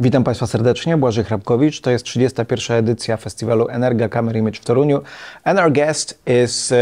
Witam Państwa serdecznie, Błażej Hrabkowicz. To jest 31. edycja festiwalu EnergaCAMERIMAGE w Toruniu. And our guest is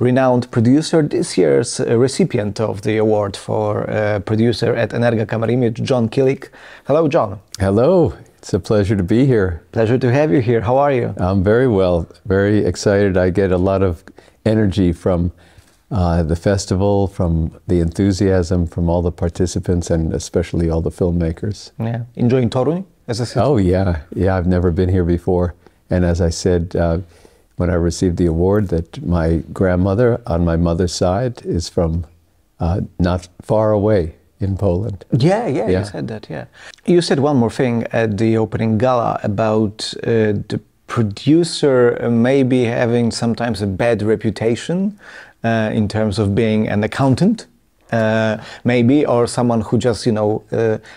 renowned producer, this year's recipient of the award for producer at EnergaCAMERIMAGE, Jon Kilik. Hello, Jon. Hello. It's a pleasure to be here. Pleasure to have you here. How are you? I'm very well, very excited. I get a lot of energy from the festival, from the enthusiasm, from all the participants, and especially all the filmmakers. Yeah. Enjoying Toruń as a city? Oh, yeah. Yeah, I've never been here before. And as I said, when I received the award, that my grandmother on my mother's side is from not far away in Poland. Yeah, you said that, yeah. You said one more thing at the opening gala about the producer maybe having sometimes a bad reputation in terms of being an accountant, maybe, or someone who just,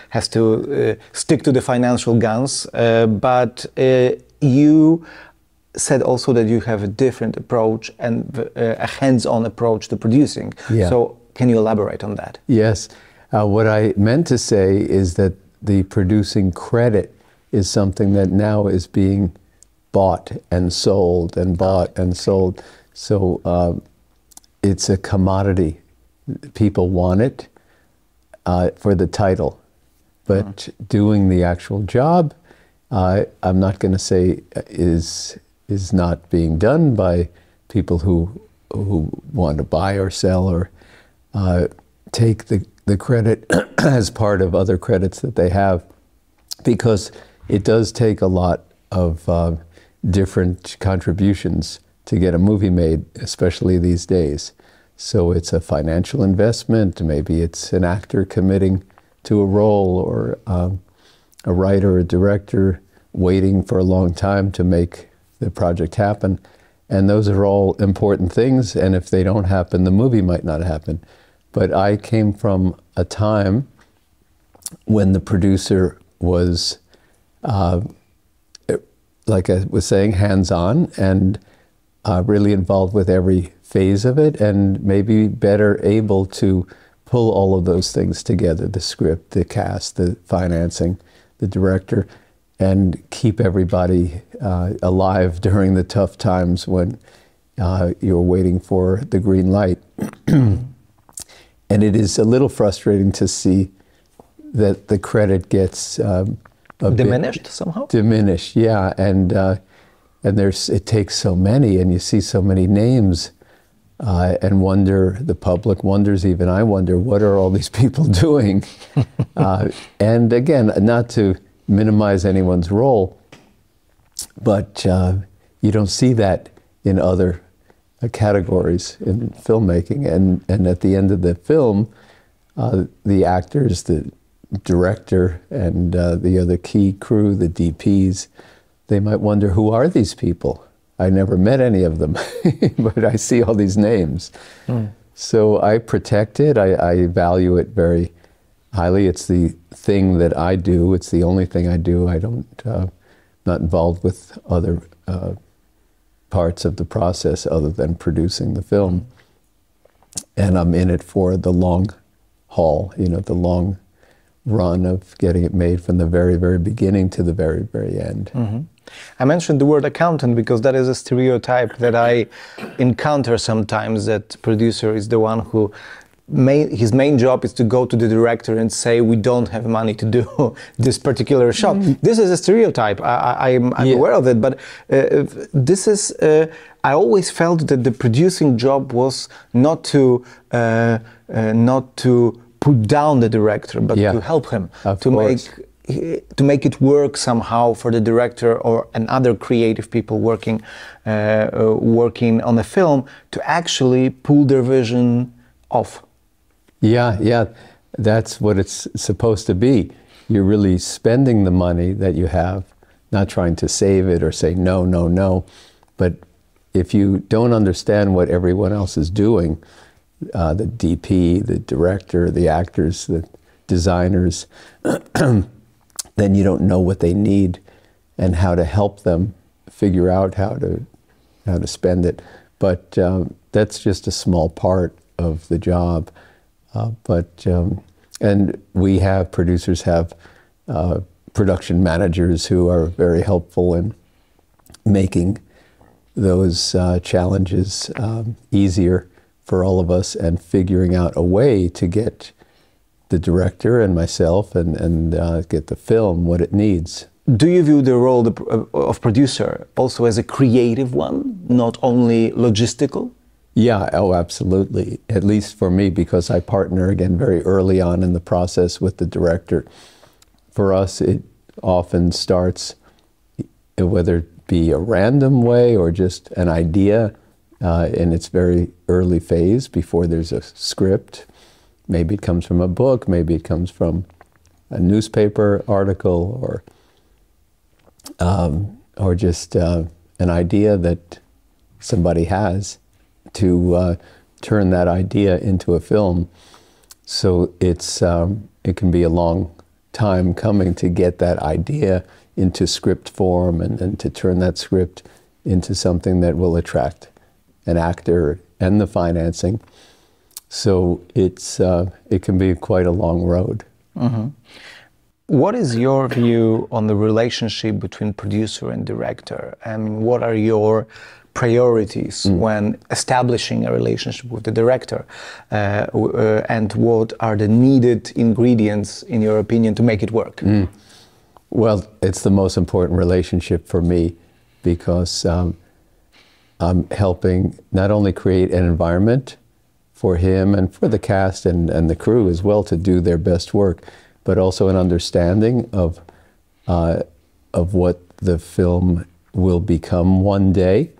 has to stick to the financial guns. But you said also that you have a different approach and a hands-on approach to producing. Yeah. So can you elaborate on that? Yes. What I meant to say is that the producing credit is something that now is being bought and sold and bought and sold. So it's a commodity. People want it for the title, but doing the actual job, I'm not going to say is not being done by people who want to buy or sell or take the credit as part of other credits that they have, because it does take a lot of different contributions to get a movie made, especially these days. So it's a financial investment, maybe it's an actor committing to a role, or a writer or director waiting for a long time to make the project happen. And those are all important things, and if they don't happen, the movie might not happen. But I came from a time when the producer was, like I was saying, hands-on and really involved with every phase of it, and maybe better able to pull all of those things together, the script, the cast, the financing, the director, and keep everybody alive during the tough times when you're waiting for the green light. And it is a little frustrating to see that the credit gets diminished somehow? Diminished, yeah. And it takes so many, and you see so many names, and wonder, the public wonders, even I wonder, what are all these people doing? And again, not to minimize anyone's role, but you don't see that in other categories in filmmaking. And at the end of the film, the actors, the director, and the other key crew, the DPs, they might wonder, who are these people? I never met any of them, but I see all these names. So I protect it, I value it very highly. It's the thing that I do, it's the only thing I do. I don't, not involved with other parts of the process other than producing the film. And I'm in it for the long haul, the long run of getting it made from the very, very beginning to the very, very end. I mentioned the word accountant because that is a stereotype that I encounter sometimes, that producer is the one who his main job is to go to the director and say, we don't have money to do this particular shot. This is a stereotype, I'm aware of it, but this is, I always felt that the producing job was not to put down the director, but to help him, to make it work somehow for the director or and other creative people working on a film, to actually pull their vision off. Yeah, that's what it's supposed to be. You're really spending the money that you have, not trying to save it or say no, no, no. But if you don't understand what everyone else is doing, the DP, the director, the actors, the designers, then you don't know what they need and how to help them figure out how to spend it. But that's just a small part of the job. And producers have production managers who are very helpful in making those challenges easier for all of us, and figuring out a way to get the director and myself and get the film what it needs. Do you view the role of producer also as a creative one, not only logistical? Yeah, oh, absolutely. At least for me, because I partner again very early on in the process with the director. For us, it often starts, whether it be a random way or just an idea in its very early phase before there's a script. Maybe it comes from a book, maybe it comes from a newspaper article, or just an idea that somebody has, to turn that idea into a film. So it's it can be a long time coming to get that idea into script form, and to turn that script into something that will attract an actor and the financing. So it's it can be quite a long road. Mm-hmm. What is your view on the relationship between producer and director? I mean, what are your priorities when establishing a relationship with the director? And what are the needed ingredients, in your opinion, to make it work? Well, it's the most important relationship for me, because I'm helping not only create an environment for him and for the cast and the crew as well to do their best work, but also an understanding of what the film will become one day.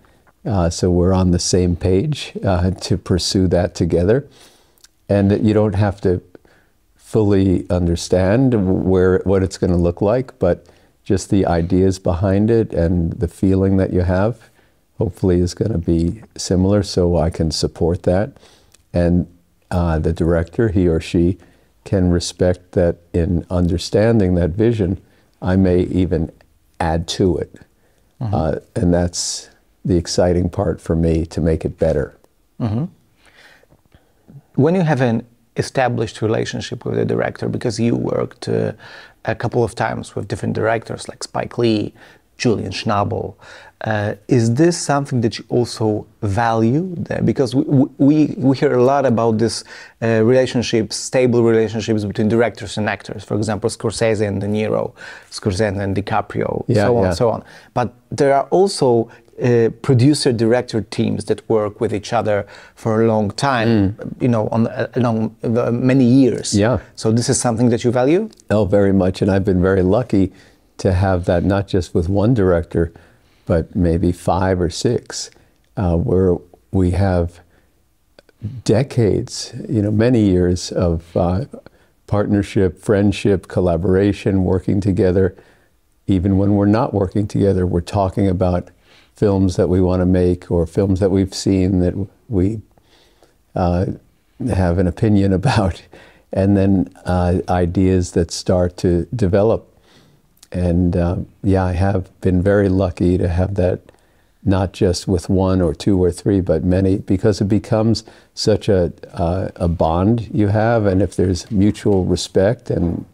So we're on the same page to pursue that together. And you don't have to fully understand what it's going to look like, but just the ideas behind it and the feeling that you have hopefully is going to be similar, so I can support that. And the director, he or she, can respect that in understanding that vision. I may even add to it. And that's the exciting part for me, to make it better. When you have an established relationship with the director, because you worked a couple of times with different directors like Spike Lee, Julian Schnabel, is this something that you also value? Because we hear a lot about this relationships, stable relationships between directors and actors. For example, Scorsese and De Niro, Scorsese and DiCaprio, so on and so on. But there are also producer-director teams that work with each other for a long time, you know, along many years. Yeah. So this is something that you value? Oh, very much. And I've been very lucky to have that, not just with one director, but maybe 5 or 6, where we have decades, you know, many years of partnership, friendship, collaboration, working together. Even when we're not working together, we're talking about films that we want to make, or films that we've seen that we have an opinion about, and then ideas that start to develop. And yeah, I have been very lucky to have that, not just with 1 or 2 or 3, but many, because it becomes such a bond you have, and if there's mutual respect and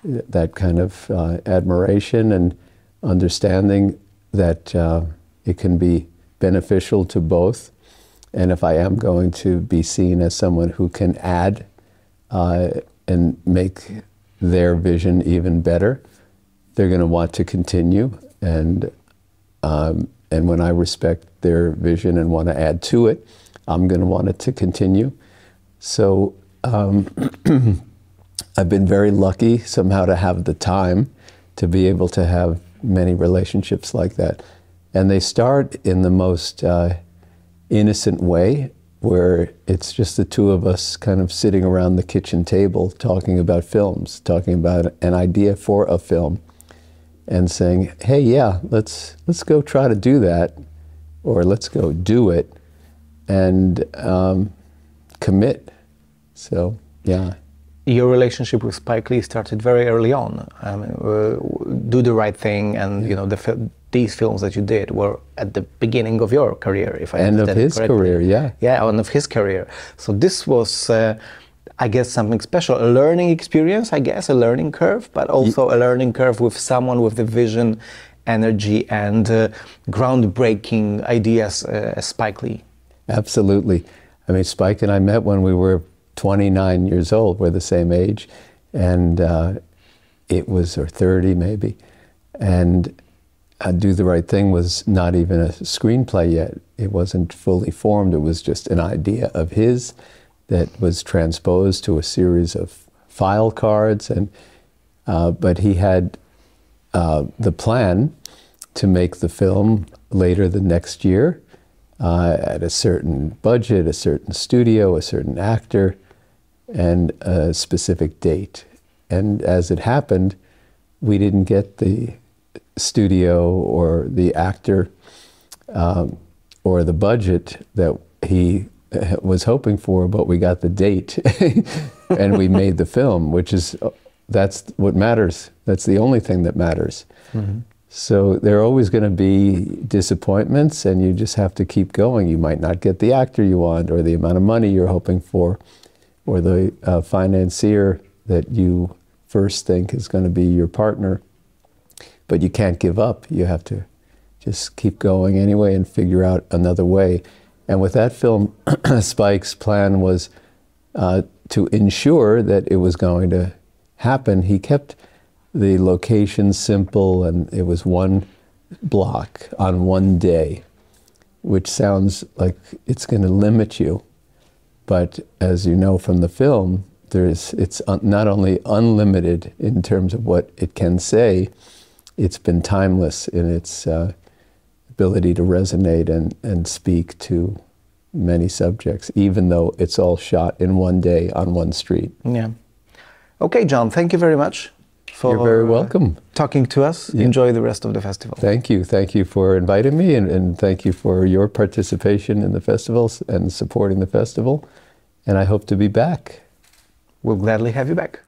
that kind of admiration and understanding, that it can be beneficial to both. And if I am going to be seen as someone who can add and make their vision even better, they're going to want to continue. And when I respect their vision and want to add to it, I'm going to want it to continue. So I've been very lucky somehow to have the time to be able to have many relationships like that. And they start in the most innocent way, where it's just the two of us kind of sitting around the kitchen table talking about films, talking about an idea for a film, and saying, hey, yeah, let's go try to do that, or let's go do it, and commit. So, yeah. Your relationship with Spike Lee started very early on. Do the Right Thing, and you know, these films that you did were at the beginning of your career, if I understand correctly. End of his career, yeah. Yeah, end of his career. So this was, I guess, something special, a learning experience, I guess, a learning curve, but also a learning curve with someone with the vision, energy, and groundbreaking ideas as Spike Lee. Absolutely. I mean, Spike and I met when we were 29 years old. We're the same age. And it was, or 30 maybe. And Do the Right Thing was not even a screenplay yet. It wasn't fully formed. It was just an idea of his that was transposed to a series of file cards. And but he had the plan to make the film later the next year at a certain budget, a certain studio, a certain actor, and a specific date. And as it happened, we didn't get the studio or the actor or the budget that he was hoping for, but we got the date and we made the film, which is, that's what matters. That's the only thing that matters. Mm-hmm. So there are always going to be disappointments, and you just have to keep going. You might not get the actor you want, or the amount of money you're hoping for, or the financier that you first think is going to be your partner. But you can't give up. You have to just keep going anyway and figure out another way. And with that film, Spike's plan was to ensure that it was going to happen. He kept the location simple, and it was one block on one day, which sounds like it's going to limit you. But as you know from the film, it's not only unlimited in terms of what it can say, it's been timeless in its ability to resonate and speak to many subjects, even though it's all shot in one day on one street. Yeah. Okay, Jon, thank you very much for You're very welcome. Talking to us. Yeah. Enjoy the rest of the festival. Thank you. Thank you for inviting me, and thank you for your participation in the festivals and supporting the festival. And I hope to be back. We'll gladly have you back.